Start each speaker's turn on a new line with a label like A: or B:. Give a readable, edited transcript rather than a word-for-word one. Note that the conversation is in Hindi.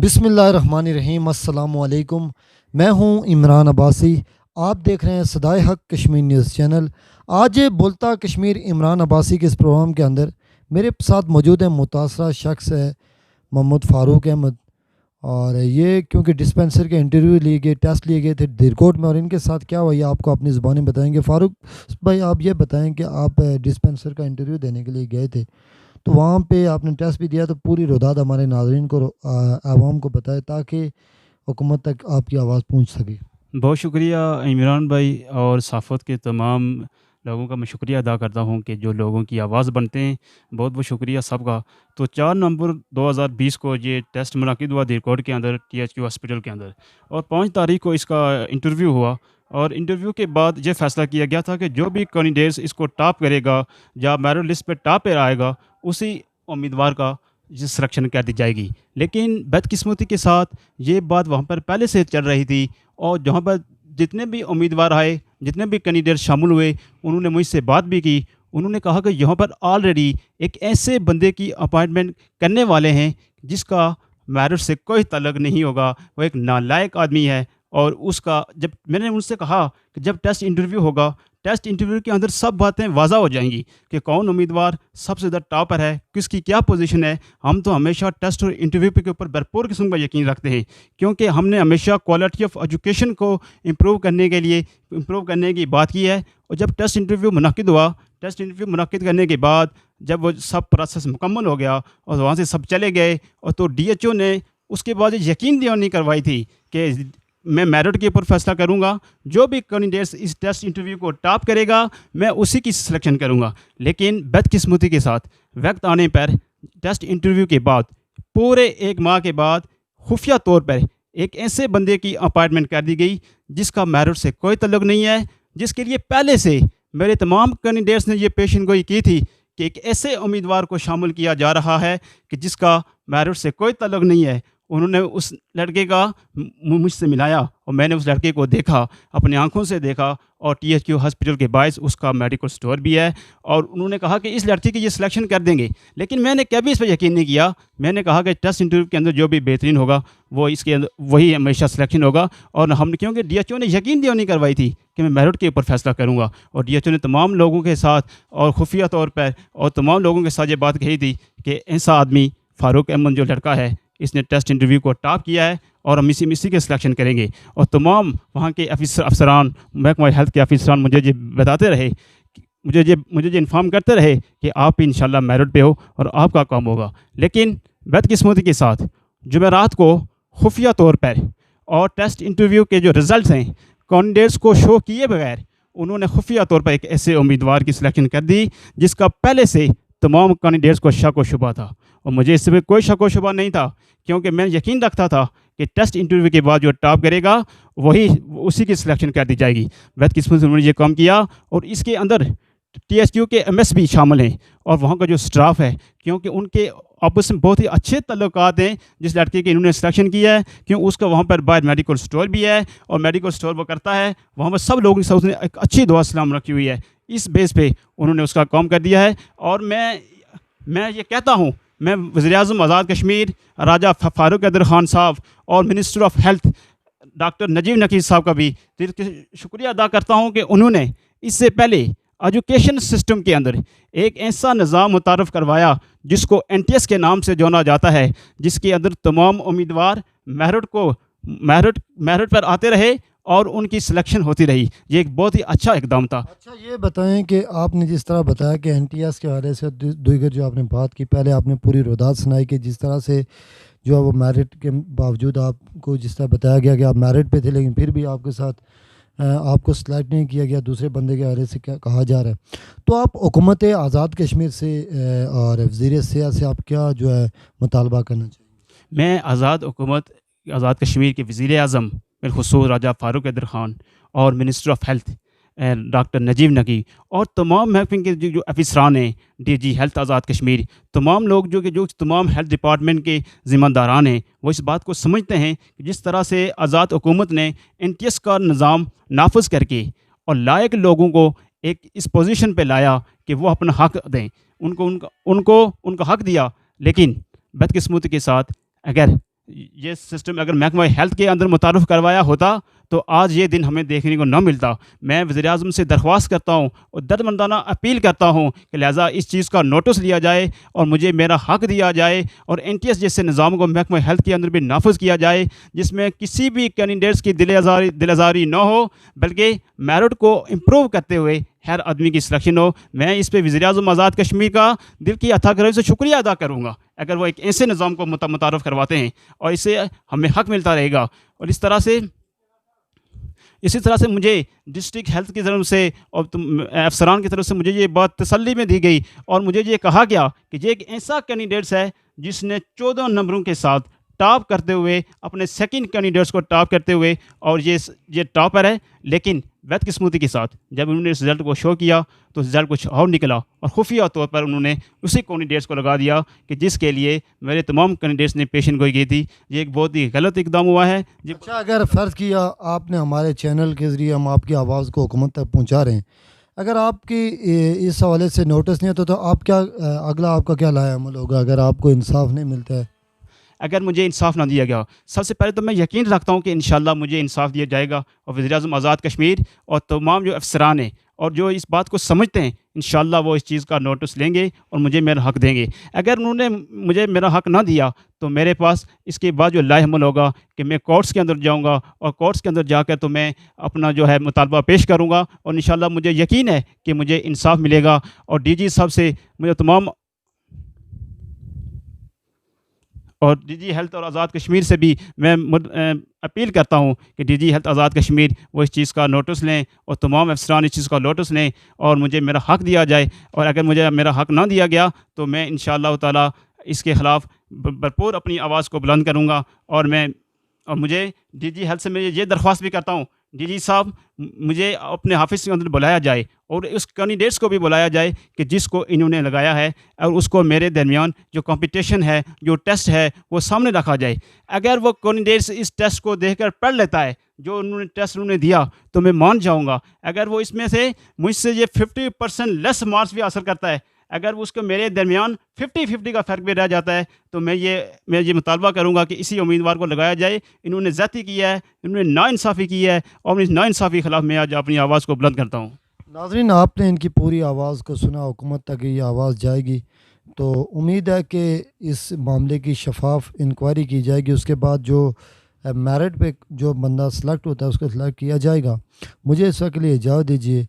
A: बिस्मिल्लाहिर्रहमानिर्रहीम अस्सलामुअलैकुम। मैं हूं इमरान अब्बासी। आप देख रहे हैं सदाए हक कश्मीर न्यूज़ चैनल। आज बोलता कश्मीर इमरान अब्बासी के इस प्रोग्राम के अंदर मेरे साथ मौजूद है मुतासरा शख्स है मोहम्मद फ़ारूक अहमद। और ये क्योंकि डिस्पेंसर के इंटरव्यू लिए गए, टेस्ट लिए गए थे दिरकोट में, और इनके साथ क्या हुआ ये आपको अपनी ज़ुबानी बताएंगे। फ़ारूक भाई, आप ये बताएं कि आप डिस्पेंसर का इंटरव्यू देने के लिए गए थे, तो वहाँ पे आपने टेस्ट भी दिया, तो पूरी रुदाद हमारे नाज़रीन को, आवाम को बताए ताकि हुकूमत तक आपकी आवाज़ पहुँच सके।
B: बहुत शुक्रिया इमरान भाई और साफ़त के तमाम लोगों का मैं शुक्रिया अदा करता हूँ कि जो लोगों की आवाज़ बनते हैं। बहुत बहुत शुक्रिया सबका। तो 4 नवंबर 2020 को ये टेस्ट मुनक़िद हुआ दिरकोट के अंदर, THQ हॉस्पिटल के अंदर, और 5 तारीख को इसका इंटरव्यू हुआ। और इंटरव्यू के बाद ये फ़ैसला किया गया था कि जो भी कैंडिडेट्स इसको टॉप करेगा या मेरिट लिस्ट पे टॉप पे आएगा, उसी उम्मीदवार का सिलेक्शन कर दी जाएगी। लेकिन बदकिस्मती के साथ ये बात वहाँ पर पहले से चल रही थी, और जहाँ पर जितने भी उम्मीदवार आए, जितने भी कैंडिडेट शामिल हुए, उन्होंने मुझसे बात भी की। उन्होंने कहा कि यहाँ पर ऑलरेडी एक ऐसे बंदे की अपॉइंटमेंट करने वाले हैं जिसका मेरिट से कोई ताल्लुक नहीं होगा, वो एक नालायक आदमी है। और उसका जब मैंने उनसे कहा कि जब टेस्ट इंटरव्यू होगा, टेस्ट इंटरव्यू के अंदर सब बातें वाज़ा हो जाएंगी कि कौन उम्मीदवार सबसे ज़्यादा टॉपर है, किसकी क्या पोजीशन है। हम तो हमेशा टेस्ट और इंटरव्यू के ऊपर भरपूर किस्म का यकीन रखते हैं, क्योंकि हमने हमेशा क्वालिटी ऑफ एजुकेशन को इम्प्रूव करने की बात की है। और जब टेस्ट इंटरव्यू मुनक़िद हुआ, टेस्ट इंटरव्यू मुनक़िद करने के बाद जब वो सब प्रोसेस मुकम्मल हो गया और वहाँ से सब चले गए, और तो DHO ने उसके बाद यकीन दहानी करवाई थी कि मैं मेरिट के ऊपर फैसला करूंगा, जो भी कैंडिडेट्स इस टेस्ट इंटरव्यू को टॉप करेगा मैं उसी की सिलेक्शन करूंगा। लेकिन बदकिस्मती के साथ वक्त आने पर टेस्ट इंटरव्यू के बाद पूरे 1 माह के बाद खुफिया तौर पर एक ऐसे बंदे की अपॉइंटमेंट कर दी गई जिसका मेरिट से कोई तल्लुक नहीं है, जिसके लिए पहले से मेरे तमाम कैंडिडेट्स ने ये पेशन गोई की थी कि एक ऐसे उम्मीदवार को शामिल किया जा रहा है कि जिसका मेरिट से कोई तल्लुक नहीं है। उन्होंने उस लड़के का मुझसे मिलाया और मैंने उस लड़के को देखा, अपनी आंखों से देखा, और THQ हॉस्पिटल के बायस उसका मेडिकल स्टोर भी है। और उन्होंने कहा कि इस लड़के की ये सिलेक्शन कर देंगे। लेकिन मैंने कभी इस पर यकीन नहीं किया। मैंने कहा कि टेस्ट इंटरव्यू के अंदर जो भी बेहतरीन होगा वो इसके अंदर वही हमेशा सिलेक्शन होगा। और हमने, क्योंकि DHO ने यकीन दहानी करवाई थी कि मैं मेरिट के ऊपर फैसला करूँगा, और DHO ने तमाम लोगों के साथ और खुफिया तौर पर और तमाम लोगों के साथ ये बात कही थी कि ऐसा आदमी फ़ारूक अहमद जो लड़का है, इसने टेस्ट इंटरव्यू को टॉप किया है और हम इसी के सिलेक्शन करेंगे। और तमाम वहाँ के अफसरान, महकमा हेल्थ के अफसरान मुझे ये बताते रहे, मुझे ये इन्फॉर्म करते रहे कि आप इंशाल्लाह मेरिट पे हो और आपका काम होगा। लेकिन बदकिस्मती के साथ जुमेरात को खुफिया तौर पर और टेस्ट इंटरव्यू के जो रिज़ल्ट हैं कैंडिडेट्स को शो किए बगैर उन्होंने खुफिया तौर पर एक ऐसे उम्मीदवार की सिलेक्शन कर दी जिसका पहले से तमाम कैंडिडेट्स को शक व शुबा था। और मुझे इसमें कोई शक व शुबा नहीं था, क्योंकि मैं यकीन रखता था कि टेस्ट इंटरव्यू के बाद जो टॉप करेगा वही उसी की सिलेक्शन कर दी जाएगी। बदकिस्मती से उन्होंने ये काम किया, और इसके अंदर THQ के MS भी शामिल हैं और वहाँ का जो स्टाफ है, क्योंकि उनके आपस में बहुत ही अच्छे तल्लुकात हैं। जिस लड़के की इन्होंने सिलेक्शन किया है, क्यों उसका वहाँ पर बाहर मेडिकल स्टोर भी है, और मेडिकल स्टोर वो करता है, वहाँ पर सब लोगों के साथ उसने एक अच्छी दुआ सलाम रखी हुई है। इस बेस पे उन्होंने उसका काम कर दिया है। और मैं ये कहता हूँ, मैं वज़ीर-ए-आज़म आज़ाद कश्मीर राजा फ़ारूक कैदर ख़ान साहब और minister of health doctor Najib Naqib sahab का भी दिल से शुक्रिया अदा करता हूँ कि उन्होंने इससे पहले एजुकेशन सिस्टम के अंदर एक ऐसा निज़ाम मुतारफ़ करवाया जिसको NTS के नाम से जाना जाता है, जिसके अंदर तमाम उम्मीदवार मेरिट पर आते रहे और उनकी सिलेक्शन होती रही। ये एक बहुत ही अच्छा इकदाम था।
A: अच्छा, ये बताएं कि आपने जिस तरह बताया कि NTS के हवाले से दीगर जो आपने बात की, पहले आपने पूरी रुदात सुनाई कि जिस तरह से जो है वो मेरिट के बावजूद आपको जिस तरह बताया गया कि आप मेरिट पे थे, लेकिन फिर भी आपके साथ आपको सिलेक्ट नहीं किया गया, दूसरे बंदे के हवाले से क्या कहा जा रहा है। तो आप हुकूमत आज़ाद कश्मीर से और वज़ीर सेहत से आप क्या जो है मुतालबा करना चाहिए?
B: मैं आज़ाद कश्मीर के वज़ीर-ए-आज़म बिलख़ुसूस राजा फ़ारूक कैदर ख़ान और minister of health doctor Najib Naqib और तमाम महकमे के जो अफसरान हैं, DG हेल्थ आज़ाद कश्मीर, तमाम लोग जो तमाम हेल्थ डिपार्टमेंट के ज़िम्मेदारान हैं, वो इस बात को समझते हैं कि जिस तरह से आज़ाद हुकूमत ने NTS का निज़ाम नाफिज करके और लायक लोगों को एक इस पोजीशन पे लाया कि वो अपना हक दें, उनको उनका हक दिया। लेकिन बदकिस्मती के साथ अगर ये सिस्टम अगर महकमा हेल्थ के अंदर मुतारुफ़ करवाया होता तो आज ये दिन हमें देखने को न मिलता। मैं वज़ीर-ए-आज़म से दरख्वास्त करता हूँ और दर्दमंदाना अपील करता हूँ कि लिहाज़ा इस चीज़ का नोटिस लिया जाए और मुझे मेरा हक़ दिया जाए और एनटीएस जैसे निज़ाम को महकमा हेल्थ के अंदर भी नाफ़िज़ किया जाए, जिसमें किसी भी कैंडिडेट्स की दिल आज़ारी न हो, बल्कि मेरिट को इम्प्रूव करते हुए हर आदमी की सिलेक्शन हो। मैं इस पे वज़ीर-ए-आज़म आज़ाद कश्मीर का दिल की अथाह गहराई से शुक्रिया अदा करूँगा, अगर वो एक ऐसे निज़ाम को मुतारुफ़ करवाते हैं और इससे हमें हक़ मिलता रहेगा। और इसी तरह से मुझे डिस्ट्रिक्ट हेल्थ की तरफ से और अफसरान की तरफ से मुझे ये बात तसल्ली में दी गई और मुझे ये कहा गया कि ये एक ऐसा कैंडिडेट्स है जिसने 14 नंबरों के साथ टॉप करते हुए अपने सेकंड कैंडिडेट्स को टॉप करते हुए, और ये टॉपर है, लेकिन बदकिस्मती के साथ जब उन्होंने इस रिज़ल्ट को शो किया तो रिज़ल्ट कुछ और निकला और खुफिया तौर पर उन्होंने उसी कैंडिडेट्स को लगा दिया कि जिसके लिए मेरे तमाम कैंडिडेट्स ने पेशन गोई की थी। ये एक बहुत ही गलत इकदाम हुआ है।
A: अच्छा, अगर फ़र्ज़ किया आपने हमारे चैनल के ज़रिए हम आपकी आवाज़ को हुकूमत तक पहुँचा रहे हैं, अगर आपकी इस हवाले से नोटिस नहीं होता तो आप क्या अगला आपका क्या लाया अमल होगा अगर आपको इंसाफ नहीं मिलता है?
B: अगर मुझे इंसाफ ना दिया गया, सबसे पहले तो मैं यकीन रखता हूँ कि इंशाल्लाह मुझे इंसाफ दिया जाएगा और वज़ीर-ए-आज़म आज़ाद कश्मीर और तमाम जो अफसरान हैं और जो इस बात को समझते हैं, इंशाल्लाह वो इस चीज़ का नोटिस लेंगे और मुझे मेरा हक़ देंगे। अगर उन्होंने मुझे मेरा हक़ ना दिया तो मेरे पास इसके बाद जो लाएहमल होगा कि मैं कोर्ट्स के अंदर जाऊँगा और कोर्ट्स के अंदर जाकर तो मैं अपना जो है मुतालबा पेश करूँगा और इंशाल्लाह मुझे यकीन है कि मुझे इंसाफ मिलेगा। और डीजी साहब से मुझे डीजी हेल्थ और आज़ाद कश्मीर से भी मैं अपील करता हूँ कि डीजी हेल्थ आज़ाद कश्मीर वो इस चीज़ का नोटिस लें और तमाम अफसरान इस चीज़ का नोटिस लें और मुझे मेरा हक़ दिया जाए। और अगर मुझे मेरा हक़ ना दिया गया तो मैं इंशाअल्लाह ताला इसके ख़िलाफ़ भरपूर अपनी आवाज़ को बुलंद करूँगा। और मुझे डीजी हेल्थ से मैं ये दरख्वास्त भी करता हूँ, डीजी साहब मुझे अपने ऑफिस के अंदर बुलाया जाए और उस कैंडिडेट्स को भी बुलाया जाए कि जिसको इन्होंने लगाया है, और उसको मेरे दरमियान जो कंपटीशन है, जो टेस्ट है, वो सामने रखा जाए। अगर वो कैंडिडेट्स इस टेस्ट को देखकर पढ़ लेता है जो उन्होंने दिया तो मैं मान जाऊँगा। अगर वो इसमें से मुझसे ये 50% लेस मार्क्स भी हासिल करता है, अगर उसको मेरे दरमियान 50-50 का फ़र्क भी रह जाता है, तो मैं ये मुतालबा करूँगा कि इसी उम्मीदवार को लगाया जाए। इन्होंने ज़्यादती की है, इन्होंने नाइंसाफ़ी की है और इस नाइंसाफ़ी के ख़िलाफ़ मैं आज अपनी आवाज़ को बुलंद करता हूँ।
A: नाज़रीन, आपने इनकी पूरी आवाज़ को सुना, हुकूमत तक ये आवाज़ जाएगी तो उम्मीद है कि इस मामले की शफाफ इंक्वायरी की जाएगी। उसके बाद जो मेरिट पे जो बंदा सेलेक्ट होता है उसको सेलेक्ट किया जाएगा। मुझे इस वक्त के लिए इजाज़त दीजिए।